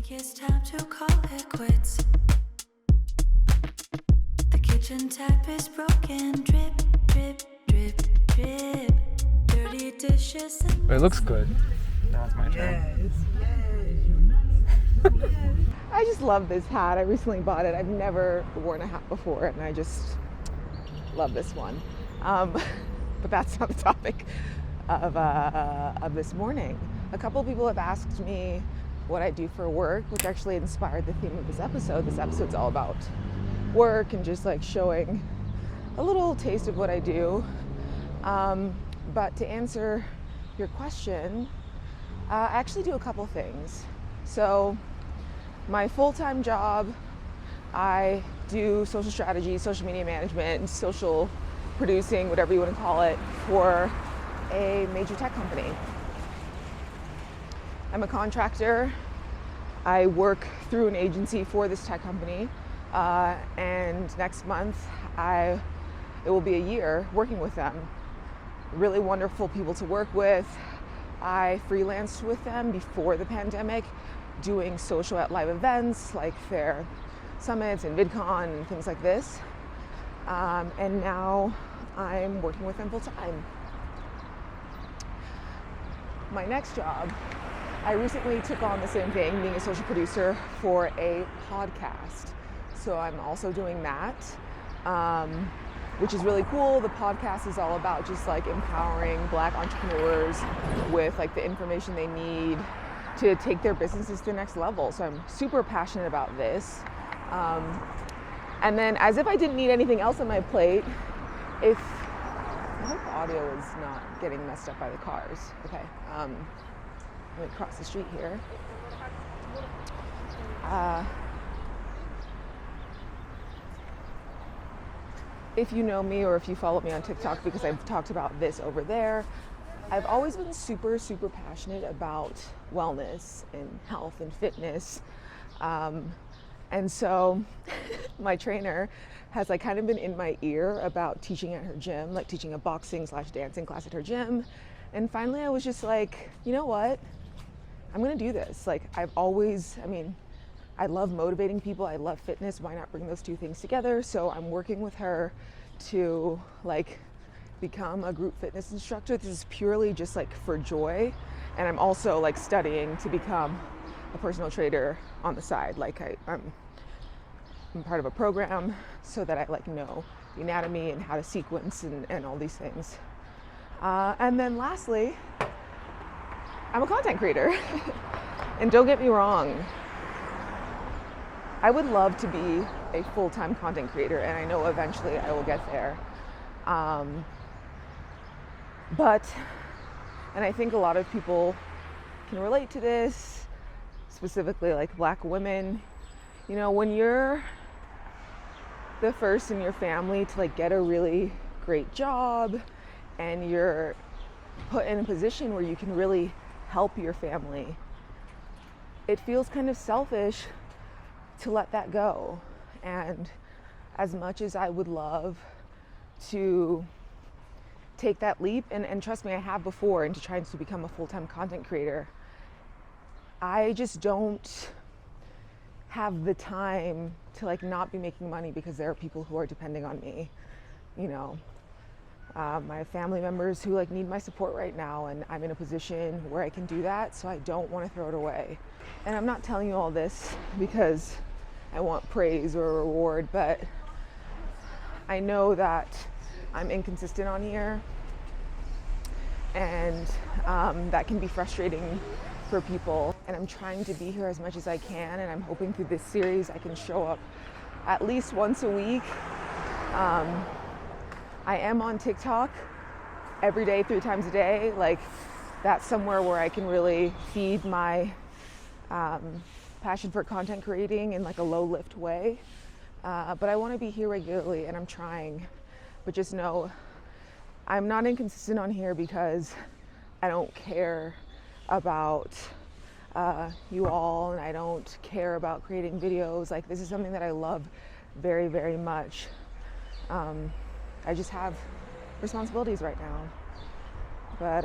think it's time to call it quits. The kitchen tap is broken. Drip, drip, drip, drip. Dirty dishes and It looks good. Now it's my turn. I just love this hat. I recently bought it. I've never worn a hat before, and I just love this one. But that's not the topic of this morning. A couple of people have asked me what I do for work, which actually inspired the theme of this episode. This episode's all about work and just like showing a little taste of what I do. But to answer your question, I actually do a couple things. So my full-time job, I do social strategy, social media management, social producing, whatever you want to call it, for a major tech company. I'm a contractor. I work through an agency for this tech company, and next month it will be a year working with them. Really wonderful people to work with. I freelanced with them before the pandemic, doing social at live events like their summits and VidCon and things like this. And now I'm working with them full time. My next job, I recently took on the same thing, being a social producer for a podcast. So I'm also doing that, which is really cool. The podcast is all about just like empowering Black entrepreneurs with like the information they need to take their businesses to the next level. So I'm super passionate about this. And then, as if I didn't need anything else on my plate, I hope the audio is not getting messed up by the cars. Okay, let me cross the street here. If you know me or if you follow me on TikTok, because I've talked about this over there, I've always been super, super passionate about wellness and health and fitness. And so my trainer has like kind of been in my ear about teaching at her gym, like teaching a boxing/dancing class at her gym. And finally I was just like, you know what? I'm gonna do this. Like I love motivating people. I love fitness. Why not bring those two things together? So I'm working with her to like become a group fitness instructor. This is purely just like for joy. And I'm also like studying to become a personal trainer on the side. Like I'm part of a program so that I like know the anatomy and how to sequence and all these things. And then lastly, I'm a content creator. And don't get me wrong, I would love to be a full-time content creator, and I know eventually I will get there. And I think a lot of people can relate to this, specifically like Black women. You know, when you're the first in your family to like get a really great job and you're put in a position where you can really help your family, it feels kind of selfish to let that go. And as much as I would love to take that leap, and trust me, I have before, and to try to become a full-time content creator, I just don't have the time to like not be making money because there are people who are depending on me. You know, I have family members who like need my support right now, and I'm in a position where I can do that, so I don't want to throw it away. And I'm not telling you all this because I want praise or a reward, but I know that I'm inconsistent on here, and that can be frustrating for people. And I'm trying to be here as much as I can, and I'm hoping through this series I can show up at least once a week. I am on TikTok every day, 3 times a day. Like that's somewhere where I can really feed my passion for content creating in like a low lift way. But I want to be here regularly, and I'm trying. But just know I'm not inconsistent on here because I don't care about you all, and I don't care about creating videos. Like this is something that I love very, very much. I just have responsibilities right now. But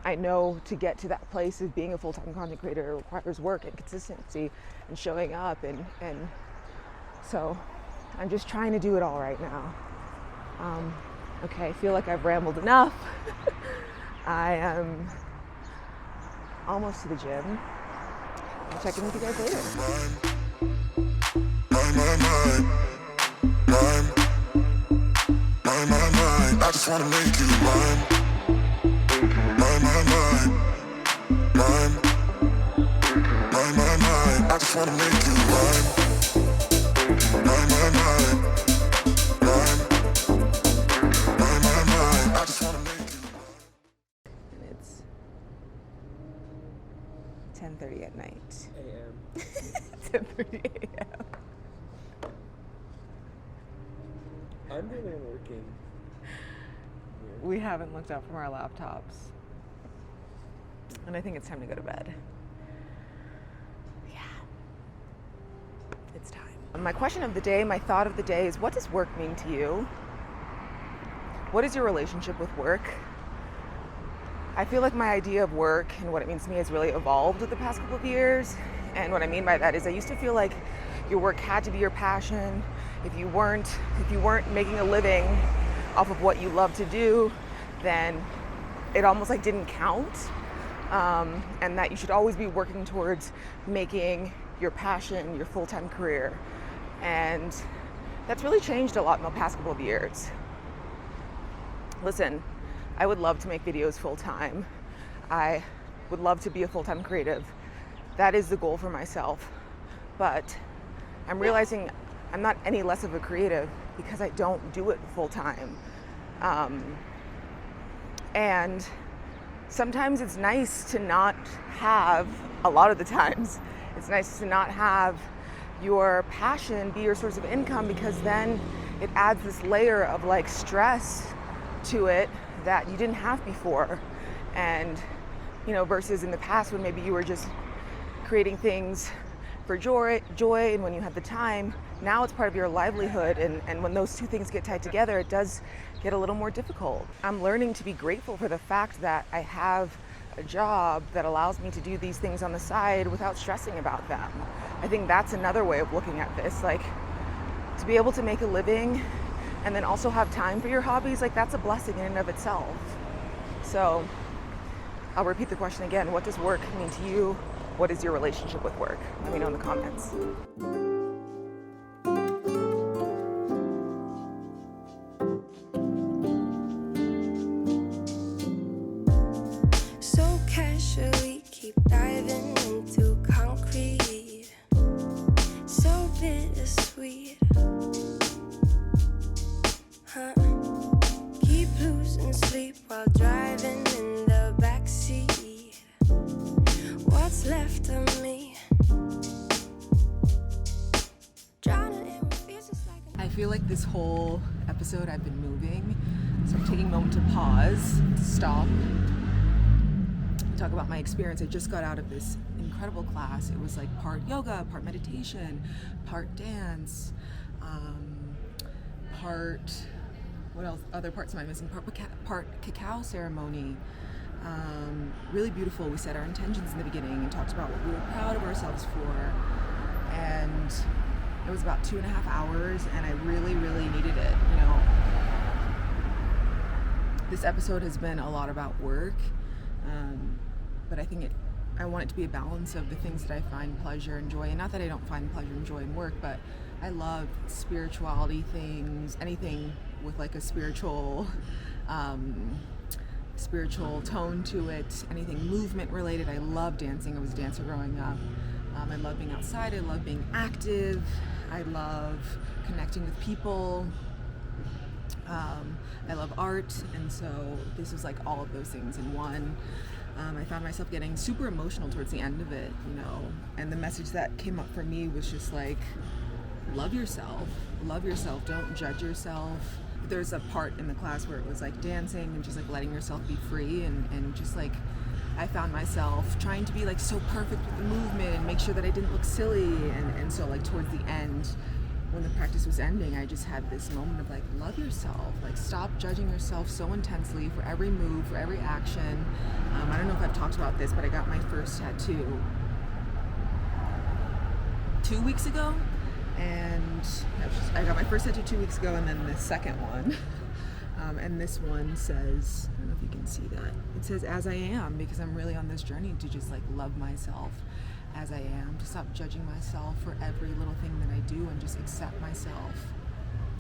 I know to get to that place of being a full-time content creator requires work and consistency and showing up, and so I'm just trying to do it all right now. Okay, I feel like I've rambled enough. I am almost to the gym. I'll check in with you guys later. I just wanna make you mine. I just wanna make you mine. I just wanna make you. And it's 10:30 at night. AM. 10:30 a.m. I'm really working. We haven't looked up from our laptops. And I think it's time to go to bed. Yeah. It's time. My question of the day, my thought of the day is, what does work mean to you? What is your relationship with work? I feel like my idea of work and what it means to me has really evolved with the past couple of years. And what I mean by that is I used to feel like your work had to be your passion. If you weren't making a living off of what you love to do, then it almost like didn't count. And that you should always be working towards making your passion your full-time career. And that's really changed a lot in the past couple of years. Listen, I would love to make videos full-time. I would love to be a full-time creative. That is the goal for myself. But I'm realizing I'm not any less of a creative because I don't do it full-time. And sometimes it's nice to not have, a lot of the times, it's nice to not have your passion be your source of income, because then it adds this layer of like stress to it that you didn't have before. And, you know, versus in the past when maybe you were just creating things for joy, and when you had the time, now it's part of your livelihood. And when those two things get tied together, it does get a little more difficult. I'm learning to be grateful for the fact that I have a job that allows me to do these things on the side without stressing about them. I think that's another way of looking at this, like to be able to make a living and then also have time for your hobbies, like that's a blessing in and of itself. So I'll repeat the question again. What does work mean to you? What is your relationship with work? Let me know in the comments. So casually keep diving into concrete. So bittersweet. Huh? Keep losing sleep while driving in the backseat. What's left of me? I feel like this whole episode I've been moving, so I'm taking a moment to pause, to stop, talk about my experience. I just got out of this incredible class. It was like part yoga, part meditation, part dance, part, what else, other parts am I missing? Part cacao ceremony. Really beautiful. We set our intentions in the beginning and talked about what we were proud of ourselves for. And it was about 2.5 hours, and I really, really needed it. You know, this episode has been a lot about work, but I think I want it to be a balance of the things that I find pleasure and joy. And not that I don't find pleasure and joy in work, but I love spirituality things, anything with like a spiritual tone to it, anything movement related. I love dancing. I was a dancer growing up. I love being outside. I love being active. I love connecting with people. I love art, and so this was like all of those things in one. I found myself getting super emotional towards the end of it, you know, and the message that came up for me was just like, love yourself, don't judge yourself. There's a part in the class where it was like dancing and just like letting yourself be free, and just like I found myself trying to be like so perfect with the movement and make sure that I didn't look silly, and so like towards the end when the practice was ending, I just had this moment of like, love yourself, like stop judging yourself so intensely for every move, for every action. I don't know if I've talked about this, but I got my first tattoo 2 weeks ago, and I got my first tattoo 2 weeks ago, and then the second one. And this one says, I don't know if you can see that, it says as I am, because I'm really on this journey to just like love myself as I am, to stop judging myself for every little thing that I do, and just accept myself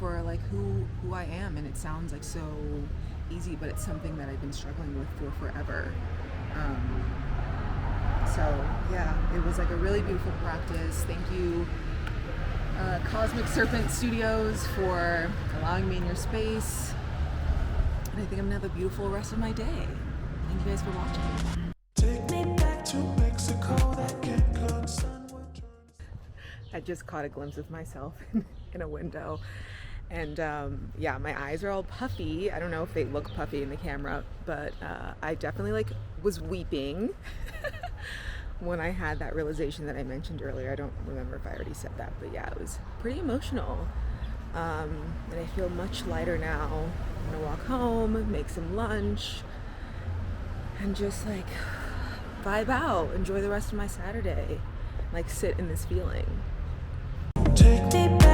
for like who I am. And it sounds like so easy, but it's something that I've been struggling with for forever. So yeah, it was like a really beautiful practice. Thank you, Cosmic Serpent Studios, for allowing me in your space. And I think I'm gonna have a beautiful rest of my day. Thank you guys for watching. Take me back to Mexico, that Cancun sun would turn. I just caught a glimpse of myself in a window, and yeah, my eyes are all puffy. I don't know if they look puffy in the camera, but I definitely like was weeping when I had that realization that I mentioned earlier. I don't remember if I already said that, but yeah, it was pretty emotional. And I feel much lighter now. I'm gonna walk home, make some lunch, and just like vibe out, enjoy the rest of my Saturday, like sit in this feeling. Take me back.